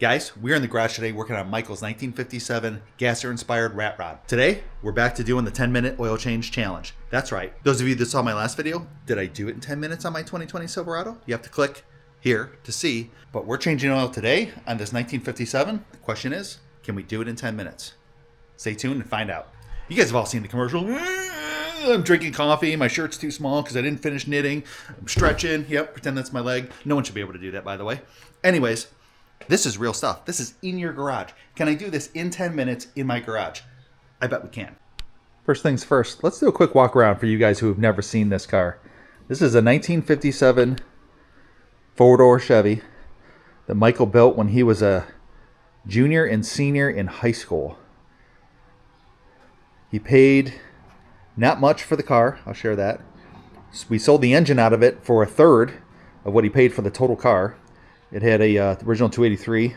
Guys, we're in the garage today working on Michael's 1957 Gasser-inspired rat rod. Today, we're back to doing the 10-minute oil change challenge. That's right. Those of you that saw my last video, did I do it in 10 minutes on my 2020 Silverado? You have to click here to see. But we're changing oil today on this 1957. The question is, can we do it in 10 minutes? Stay tuned and find out. You guys have all seen the commercial. I'm drinking coffee. My shirt's too small because I didn't finish knitting. I'm stretching. Yep, pretend that's my leg. No one should be able to do that, by the way. Anyways, this is real stuff. This is in your garage. Can I do this in 10 minutes in my garage? I bet we can. First things first, let's do a quick walk around for you guys who have never seen this car. This is a 1957 four-door Chevy that Michael built when he was a junior and senior in high school. He paid not much for the car. I'll share that. We sold the engine out of it for a third of what he paid for the total car. It had a original 283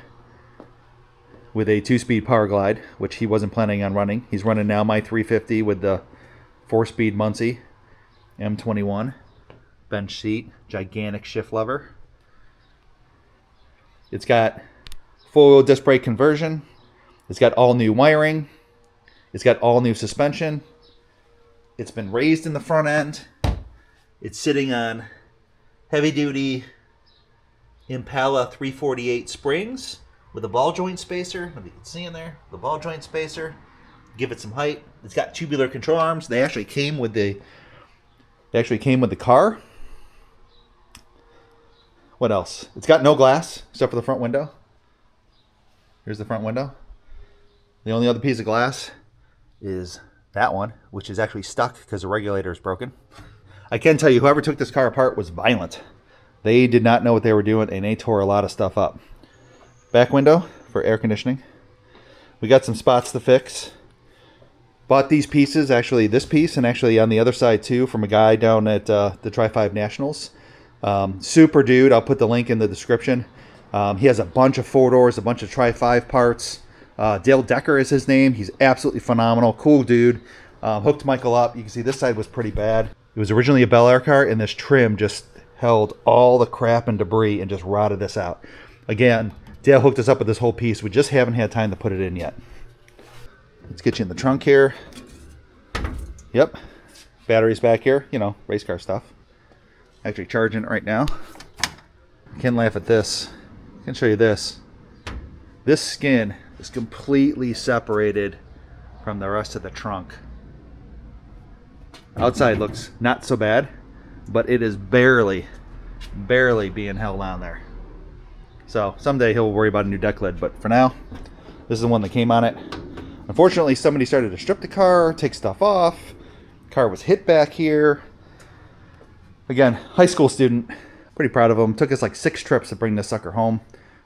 with a 2-speed power glide, which he wasn't planning on running. He's running now my 350 with the 4-speed Muncie M21 bench seat, gigantic shift lever. It's got four-wheel disc brake conversion. It's got all new wiring. It's got all new suspension. It's been raised in the front end. It's sitting on heavy-duty Impala 348 springs with a ball joint spacer. If you can see in there, the ball joint spacer. Give it some height. It's got tubular control arms. They actually came with the car. What else? It's got no glass except for the front window. Here's the front window. The only other piece of glass is that one, which is actually stuck because the regulator is broken. I can tell you, whoever took this car apart was violent. They did not know what they were doing, and they tore a lot of stuff up. Back window for air conditioning. We got some spots to fix. Bought these pieces, actually this piece, and actually on the other side too, from a guy down at the Tri-5 Nationals. Super dude. I'll put the link in the description. He has a bunch of 4-doors, a bunch of Tri-5 parts. Dale Decker is his name. He's absolutely phenomenal. Cool dude. Hooked Michael up. You can see this side was pretty bad. It was originally a Bel Air car, and this trim just held all the crap and debris and just rotted us out. Again, Dale hooked us up with this whole piece. We just haven't had time to put it in yet. Let's get you in the trunk here. Yep. Batteries back here. You know, race car stuff. Actually charging it right now. I can laugh at this. I can show you this. This skin is completely separated from the rest of the trunk. Outside looks not so bad, but it is barely being held on there. So someday he'll worry about a new deck lid, but for now, this is the one that came on it. Unfortunately, somebody started to strip the car, take stuff off. Car was hit back here. Again, high school student, pretty proud of him. Took us like 6 trips to bring this sucker home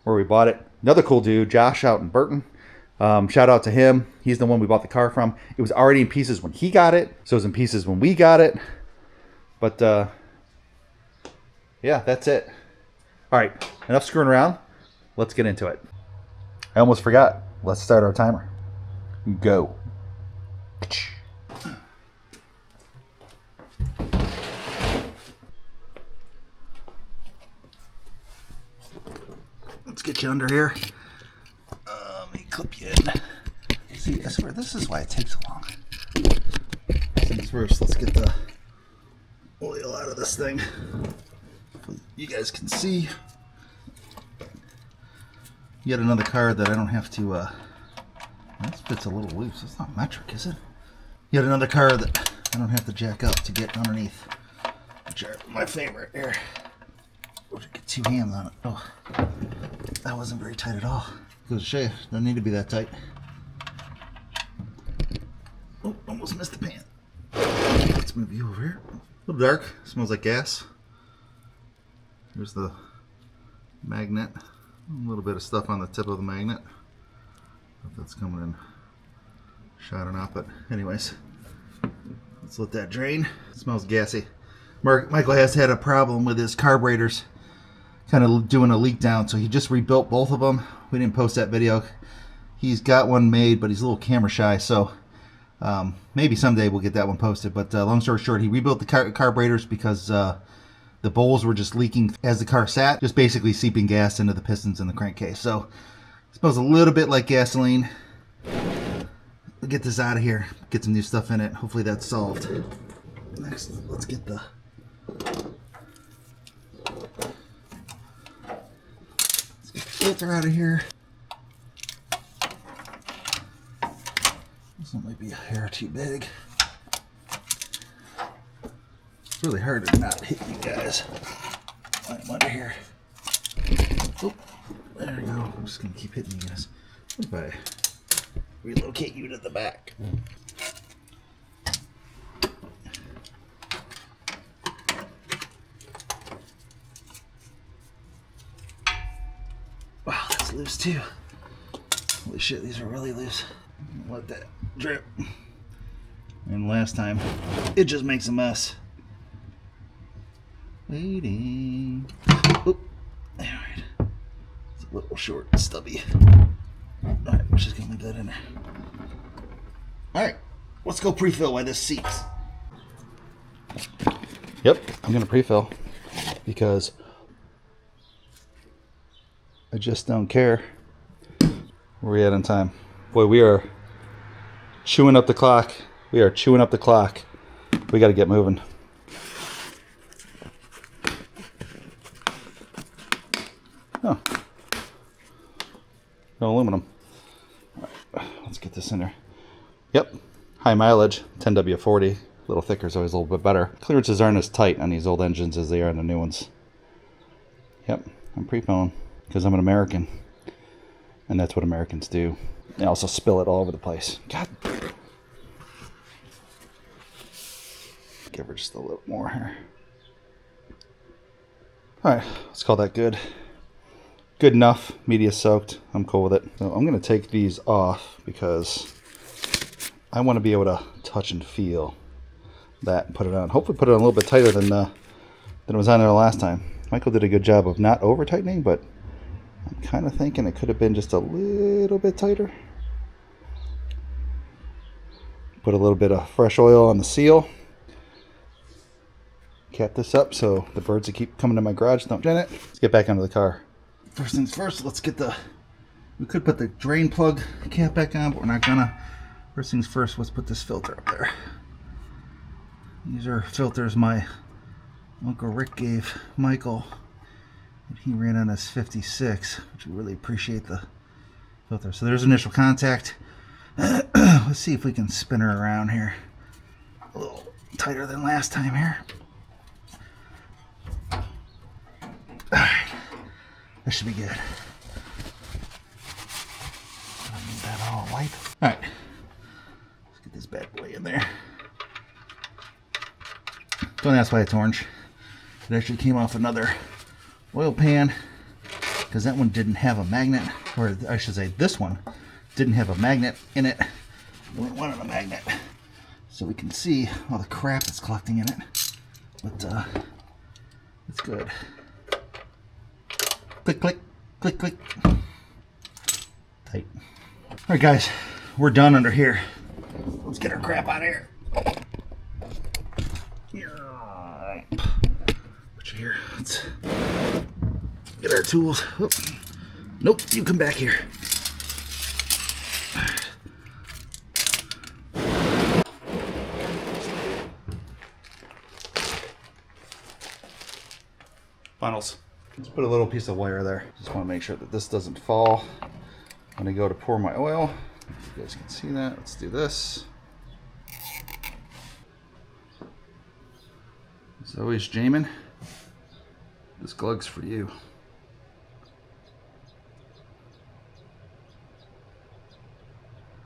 where we bought it. Another cool dude, Josh out in Burton. Shout out to him. He's the one we bought the car from. It was already in pieces when he got it, so it was in pieces when we got it. But yeah, that's it. All right, enough screwing around. Let's get into it. I almost forgot. Let's start our timer. Go. Let's get you under here. Let me clip you in. See, I swear, this is why it takes so long. Things first, let's get the oil out of this thing. You guys can see. Yet another car that I don't have to, this bit's a little loose. It's not metric, is it? Yet another car that I don't have to jack up to get underneath. Which are my favorite here. Oh, get 2 hands on it. Oh, that wasn't very tight at all. Goes to show you, don't need to be that tight. Oh, almost missed the pan. Let's move you over here. A little dark, smells like gas. Here's the magnet. A little bit of stuff on the tip of the magnet. If that's coming in shot or not, but anyways, let's let that drain. It smells gassy. Michael has had a problem with his carburetors kind of doing a leak down, so he just rebuilt both of them. We didn't post that video. He's got one made, but he's a little camera shy, so maybe someday we'll get that one posted. But long story short, he rebuilt the carburetors because the bowls were just leaking as the car sat, just basically seeping gas into the pistons in the crankcase. So Smells a little bit like gasoline. We'll get this out of here. Get some new stuff in it. Hopefully that's solved. Next, let's get the filter out of here. This one might be a hair too big. It's really hard to not hit you guys. I'm under here. Oh, there we go. I'm just gonna keep hitting you guys. What if I relocate you to the back? Wow, that's loose too. Holy shit, these are really loose. Let that drip. And last time, it just makes a mess. Waiting. Oop. Alright. It's a little short and stubby. Alright, we're just gonna leave that in there. Alright, let's go pre-fill while this seats. Yep, I'm gonna pre-fill because I just don't care. Where are we at on time? Boy, we are chewing up the clock. We are chewing up the clock. We got to get moving. Oh. No aluminum. All right, let's get this in there. Yep. High mileage, 10W40. A little thicker is always a little bit better. Clearances aren't as tight on these old engines as they are on the new ones. Yep. I'm pre-filling because I'm an American. And that's what Americans do. They also spill it all over the place. God. Give her just a little more here. Alright, let's call that good. Good enough. Media soaked. I'm cool with it. So I'm going to take these off because I want to be able to touch and feel that and put it on. Hopefully put it on a little bit tighter than it was on there last time. Michael did a good job of not over tightening, but I'm kind of thinking it could have been just a little bit tighter. Put a little bit of fresh oil on the seal. Cap this up so the birds that keep coming to my garage don't get it. Let's get back onto the car. First things first, let's get we could put the drain plug cap back on, but we're not gonna. First things first, let's put this filter up there. These are filters my Uncle Rick gave Michael. And he ran on his 56, which we really appreciate the filter. So there's initial contact. Let's see if we can spin her around here. A little tighter than last time here. Alright, that should be good. I need that all white. Alright, let's get this bad boy in there. Don't ask why it's orange. It actually came off another oil pan because that one didn't have a magnet, or I should say this one didn't have a magnet in it. We wanted a magnet so we can see all the crap that's collecting in it, but it's good. Click, click, click, click. Tight. All right, guys, we're done under here. Let's get our crap out of here. Put you here. Let's get our tools. Oh. Nope, you come back here. Funnels. Let's put a little piece of wire there. Just want to make sure that this doesn't fall when I go to pour my oil. If you guys can see that, let's do this. As always, Jamin, this glug's for you.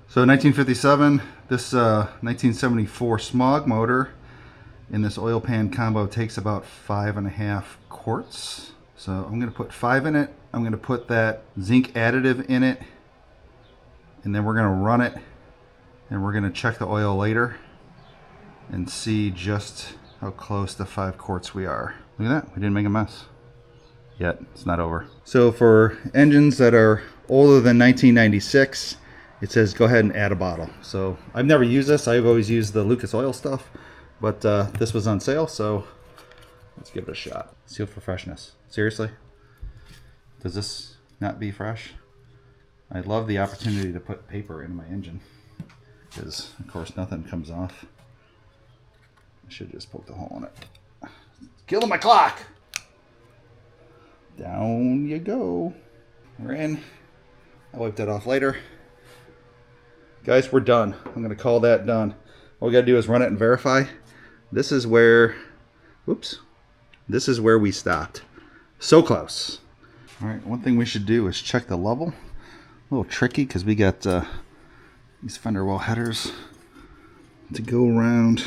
So 1957, this 1974 Smog motor in this oil pan combo takes about 5.5 quarts. So I'm going to put 5 in it. I'm going to put that zinc additive in it, and then we're going to run it, and we're going to check the oil later and see just how close to 5 quarts we are. Look at that, we didn't make a mess yet. It's not over. So for engines that are older than 1996, it says go ahead and add a bottle. So I've never used this. I've always used the Lucas Oil stuff, but this was on sale, so let's give it a shot. Seal for freshness. Seriously? Does this not be fresh? I love the opportunity to put paper in my engine because, of course, nothing comes off. I should just poke the hole in it. Killing my clock! Down you go. We're in. I'll wipe that off later. Guys, we're done. I'm going to call that done. All we got to do is run it and verify. This is where, whoops, this is where we stopped. So close. All right, one thing we should do is check the level. A little tricky because we got these fender well headers to go around.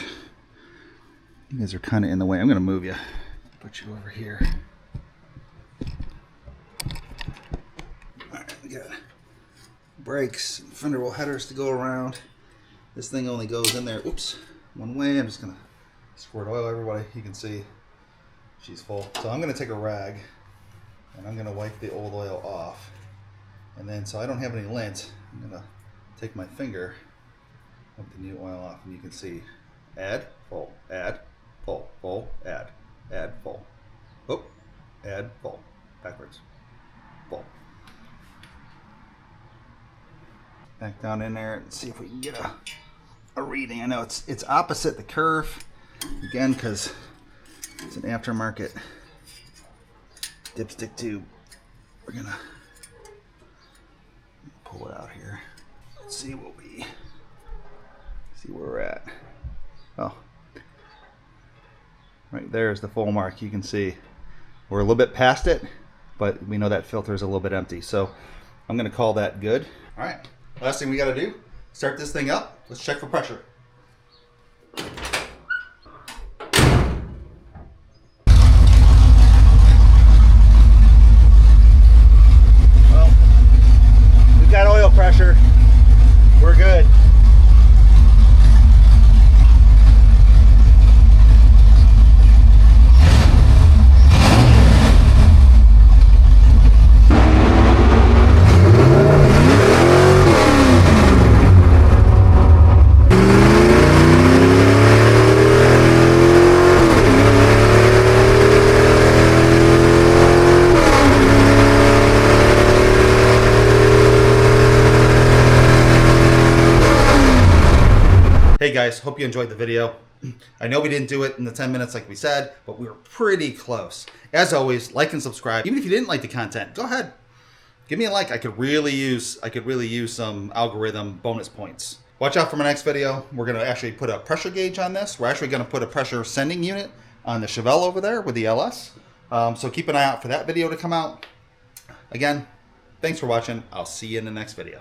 You guys are kind of in the way. I'm going to move you. Put you over here. All right, we got brakes, fender well headers to go around. This thing only goes in there, oops, one way. I'm just going to squirt oil everybody. You can see she's full. So I'm going to take a rag and I'm going to wipe the old oil off. And then, so I don't have any lint, I'm going to take my finger, wipe the new oil off, and you can see add, full, add, full, full, add, full. Oh, add, full, backwards, full. Back down in there and see if we can get a reading. I know it's opposite the curve, again, because it's an aftermarket dipstick tube. We're going to pull it out here. Let's see what see where we're at. Oh, right there is the full mark. You can see we're a little bit past it, but we know that filter is a little bit empty. So I'm going to call that good. All right, last thing we got to do, start this thing up. Let's check for pressure. Got oil pressure. We're good. Hey guys, hope you enjoyed the video. I know we didn't do it in the 10 minutes like we said, but we were pretty close. As always, like and subscribe. Even if you didn't like the content, go ahead. Give me a like. I could really use some algorithm bonus points. Watch out for my next video. We're going to actually put a pressure gauge on this. We're actually going to put a pressure sending unit on the Chevelle over there with the LS. So keep an eye out for that video to come out. Again, thanks for watching. I'll see you in the next video.